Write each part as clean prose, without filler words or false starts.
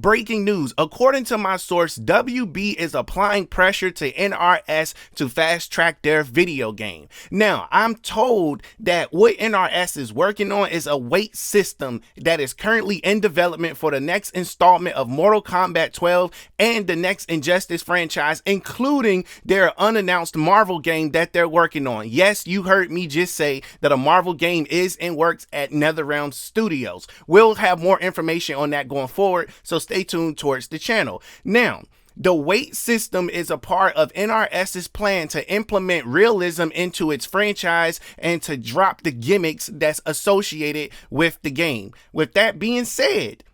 breaking news. According to my source, WB is applying pressure to NRS to fast track their video game. Now, I'm told that what NRS is working on is a weight system that is currently in development for the next installment of Mortal Kombat 12 and the next Injustice franchise, including their unannounced Marvel game that they're working on. Yes, you heard me just say that a Marvel game is in works at NetherRealm Studios. We'll have more information on that going forward, so stay tuned towards the channel. Now, the weight system is a part of NRS's plan to implement realism into its franchise and to drop the gimmicks that's associated with the game. With that being said,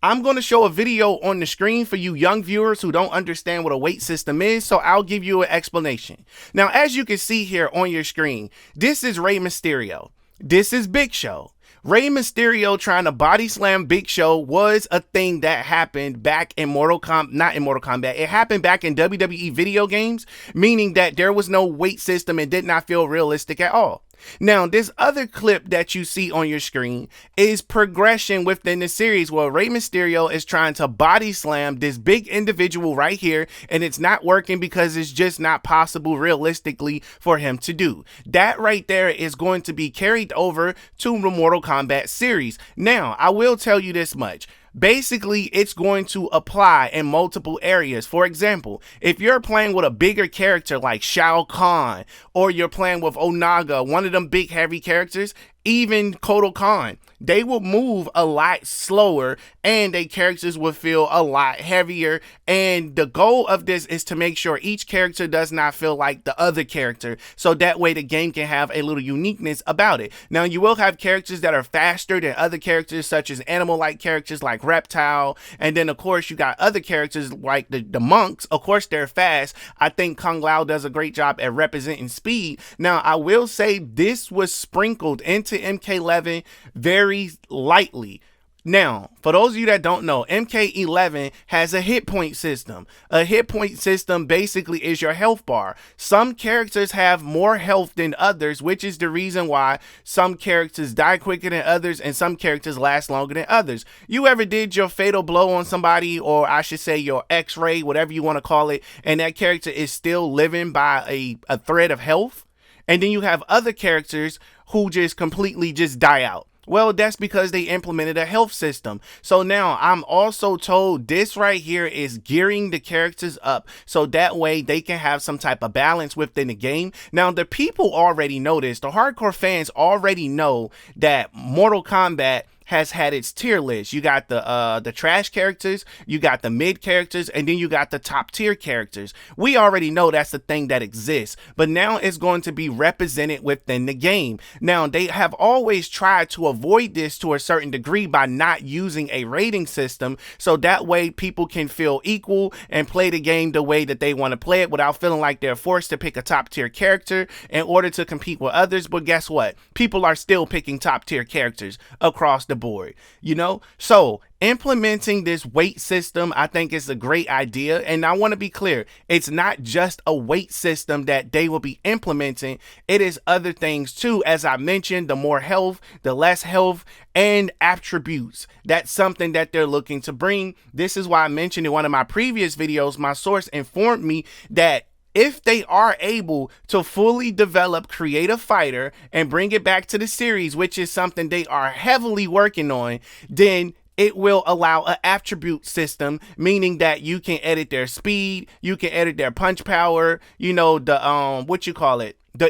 I'm going to show a video on the screen for you young viewers who don't understand what a weight system is, so I'll give you an explanation. Now, as you can see here on your screen, this is Rey Mysterio. This is Big Show. Rey Mysterio trying to body slam Big Show was a thing that happened back in not in Mortal Kombat. It happened back in WWE video games, meaning that there was no weight system and did not feel realistic at all. Now, this other clip that you see on your screen is progression within the series where Rey Mysterio is trying to body slam this big individual right here, and it's not working because it's just not possible realistically for him to do. That right there is going to be carried over to the Mortal Kombat series. Now, I will tell you this much. Basically, it's going to apply in multiple areas. For example, if you're playing with a bigger character like Shao Kahn, or you're playing with Onaga, one of them big heavy characters, even Kotal Khan, they will move a lot slower and their characters will feel a lot heavier. And the goal of this is to make sure each character does not feel like the other character, so that way the game can have a little uniqueness about it. Now, you will have characters that are faster than other characters, such as animal-like characters like Reptile, and then of course you got other characters like the monks. Of course they're fast. I think Kung Lao does a great job at representing speed. Now, I will say this was sprinkled into MK11 very lightly. Now, for those of you that don't know, MK11 has a hit point system. A hit point system basically is your health bar. Some characters have more health than others, which is the reason why some characters die quicker than others and some characters last longer than others. You ever did your fatal blow on somebody, or I should say your X-ray, whatever you want to call it, and that character is still living by a thread of health? And then you have other characters who just completely just die out. Well, that's because they implemented a health system. So now I'm also told this right here is gearing the characters up so that way they can have some type of balance within the game. Now, the people already know this. The hardcore fans already know that Mortal Kombat has had its tier list. You got the trash characters, you got the mid characters, and then you got the top tier characters. We already know that's the thing that exists, but now it's going to be represented within the game. Now, they have always tried to avoid this to a certain degree by not using a rating system, so that way people can feel equal and play the game the way that they want to play it without feeling like they're forced to pick a top tier character in order to compete with others. But guess what? People are still picking top tier characters across the board, you know? So implementing this weight system, I think, is a great idea. And I want to be clear, it's not just a weight system that they will be implementing. It is other things too. As I mentioned, the more health, the less health, and attributes. That's something that they're looking to bring. This is why I mentioned in one of my previous videos, my source informed me that if they are able to fully develop Create a Fighter and bring it back to the series, which is something they are heavily working on, then it will allow an attribute system, meaning that you can edit their speed, you can edit their punch power, you know, the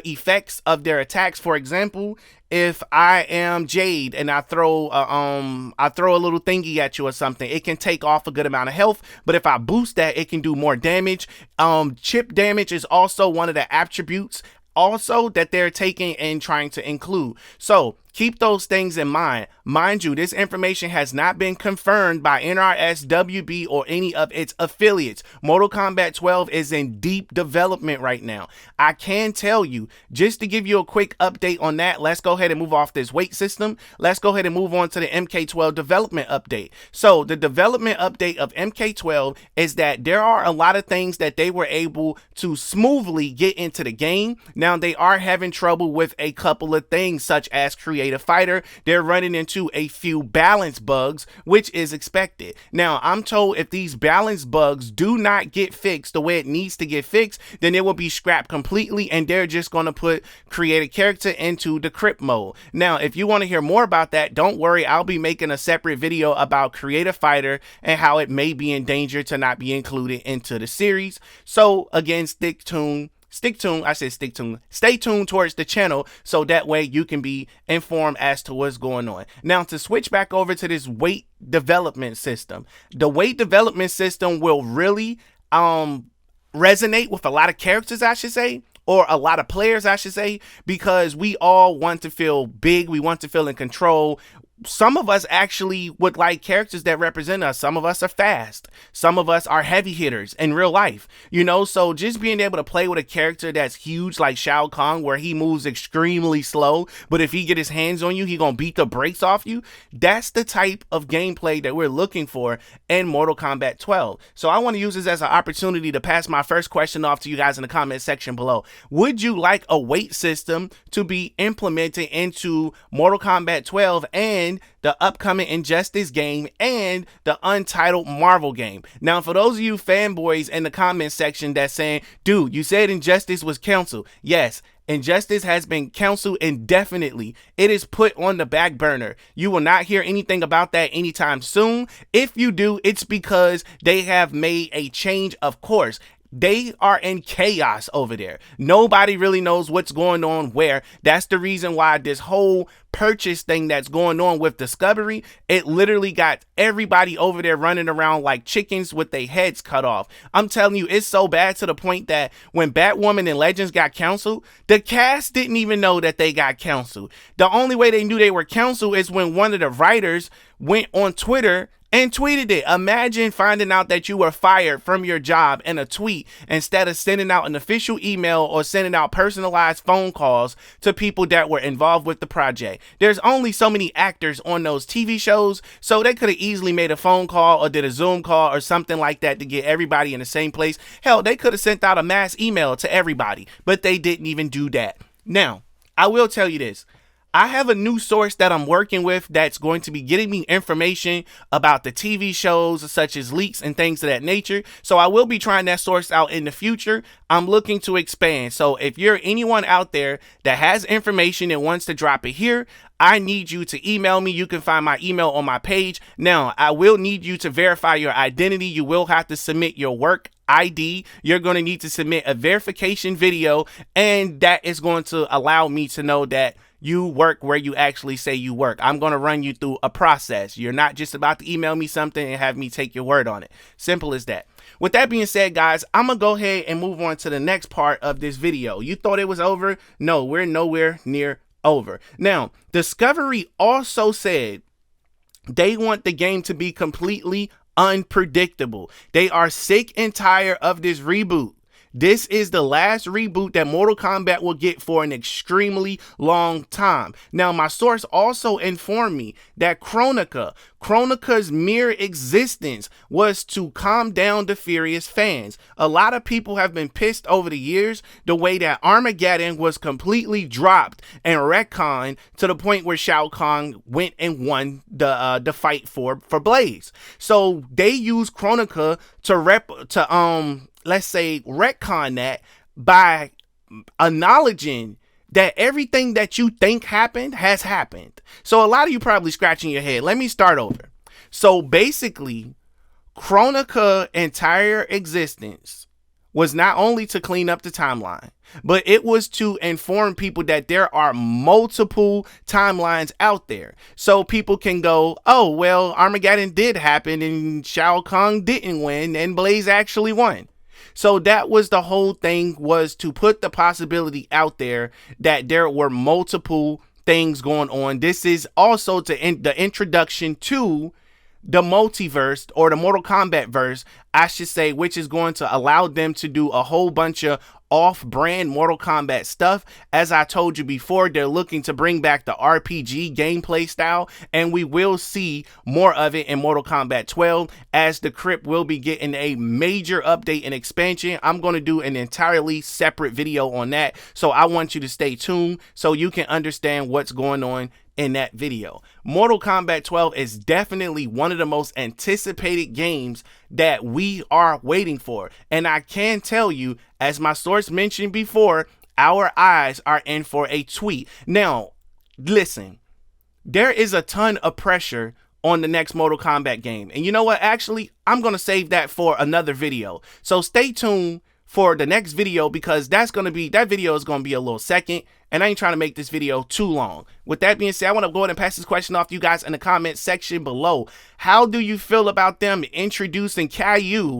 effects of their attacks. For example, if I am Jade and I throw a little thingy at you or something, it can take off a good amount of health, but if I boost that, it can do more damage. Chip damage is also one of the attributes also that they're taking and trying to include. So keep those things in mind. Mind you, this information has not been confirmed by NRS, WB, or any of its affiliates. Mortal Kombat 12 is in deep development right now. I can tell you, just to give you a quick update on that, let's go ahead and move off this weight system. Let's go ahead and move on to the MK12 development update. So the development update of MK12 is that there are a lot of things that they were able to smoothly get into the game. Now they are having trouble with a couple of things, such as creating Creative Fighter, they're running into a few balance bugs, which is expected. Now, I'm told if these balance bugs do not get fixed the way it needs to get fixed, then it will be scrapped completely, and they're just going to put create a character into the crypt mode. Now, if you want to hear more about that, don't worry, I'll be making a separate video about Creative Fighter and how it may be in danger to not be included into the series. So again, stay tuned towards the channel so that way you can be informed as to what's going on. Now, to switch back over to this weight development system, the weight development system will really resonate with a lot of characters, I should say, or a lot of players, I should say, because we all want to feel big, we want to feel in control. Some of us actually would like characters that represent us. Some of us are fast. Some of us are heavy hitters in real life, you know? So just being able to play with a character that's huge like Shao Kahn, where he moves extremely slow, but if he get his hands on you, he gonna beat the brakes off you. That's the type of gameplay that we're looking for in Mortal Kombat 12. So I want to use this as an opportunity to pass my first question off to you guys in the comment section below. Would you like a weight system to be implemented into Mortal Kombat 12 and the upcoming Injustice game and the Untitled Marvel game? Now, for those of you fanboys in the comment section that's saying, dude, you said Injustice was canceled. Yes, Injustice has been canceled indefinitely. It is put on the back burner. You will not hear anything about that anytime soon. If you do, it's because they have made a change of course. They are in chaos over there. Nobody really knows what's going on where. That's the reason why this whole purchase thing that's going on with Discovery, it literally got everybody over there running around like chickens with their heads cut off. I'm telling you, it's so bad to the point that when Batwoman and Legends got canceled, the cast didn't even know that they got canceled. The only way they knew they were canceled is when one of the writers went on Twitter and tweeted it. Imagine finding out that you were fired from your job in a tweet instead of sending out an official email or sending out personalized phone calls to people that were involved with the project. There's only so many actors on those TV shows, so they could have easily made a phone call or did a Zoom call or something like that to get everybody in the same place. Hell, they could have sent out a mass email to everybody, but they didn't even do that. Now, I will tell you this. I have a new source that I'm working with that's going to be getting me information about the TV shows such as leaks and things of that nature. So I will be trying that source out in the future. I'm looking to expand. So if you're anyone out there that has information and wants to drop it here, I need you to email me. You can find my email on my page. Now, I will need you to verify your identity. You will have to submit your work ID. You're going to need to submit a verification video, and that is going to allow me to know that you work where you actually say you work. I'm going to run you through a process. You're not just about to email me something and have me take your word on it. Simple as that. With that being said, guys, I'm going to go ahead and move on to the next part of this video. You thought it was over? No, we're nowhere near over. Now, Discovery also said they want the game to be completely unpredictable. They are sick and tired of this reboot. This is the last reboot that Mortal Kombat will get for an extremely long time. Now, my source also informed me that Kronika's mere existence was to calm down the furious fans. A lot of people have been pissed over the years the way that Armageddon was completely dropped and retconned to the point where Shao Kahn went and won the fight for Blaze. So they used Kronika to let's say retcon that by acknowledging that everything that you think happened has happened. So a lot of you probably scratching your head. Let me start over. So basically, Kronika's entire existence was not only to clean up the timeline, but it was to inform people that there are multiple timelines out there. So people can go, oh, well, Armageddon did happen and Shao Kahn didn't win and Blaze actually won. So that was the whole thing, was to put the possibility out there that there were multiple things going on. This is also to the introduction to the multiverse, or the Mortal Kombat verse, I should say, which is going to allow them to do a whole bunch of off-brand Mortal Kombat stuff. As I told you before, they're looking to bring back the RPG gameplay style, and we will see more of it in Mortal Kombat 12, as the crypt will be getting a major update and expansion. I'm going to do an entirely separate video on that, so I want you to stay tuned so you can understand what's going on in that video. Mortal Kombat 12 is definitely one of the most anticipated games that we are waiting for. And I can tell you, as my source mentioned before, our eyes are in for a tweet. Now, listen, there is a ton of pressure on the next Mortal Kombat game. And you know what? Actually, I'm going to save that for another video. So stay tuned for the next video, because that video is going to be a little second, and I ain't trying to make this video too long. With that being said, I want to go ahead and pass this question off to you guys in the comment section below. How do you feel about them introducing Kronika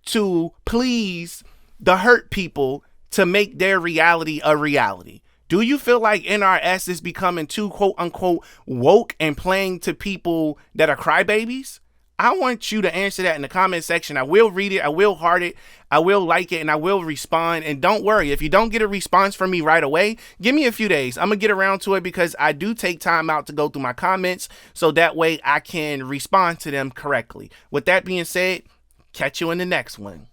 to please the hurt people to make their reality a reality? Do you feel like NRS is becoming too quote unquote woke and playing to people that are crybabies? I want you to answer that in the comment section. I will read it, I will heart it, I will like it, and I will respond. And don't worry, if you don't get a response from me right away, give me a few days. I'm gonna get around to it, because I do take time out to go through my comments, so that way I can respond to them correctly. With that being said, catch you in the next one.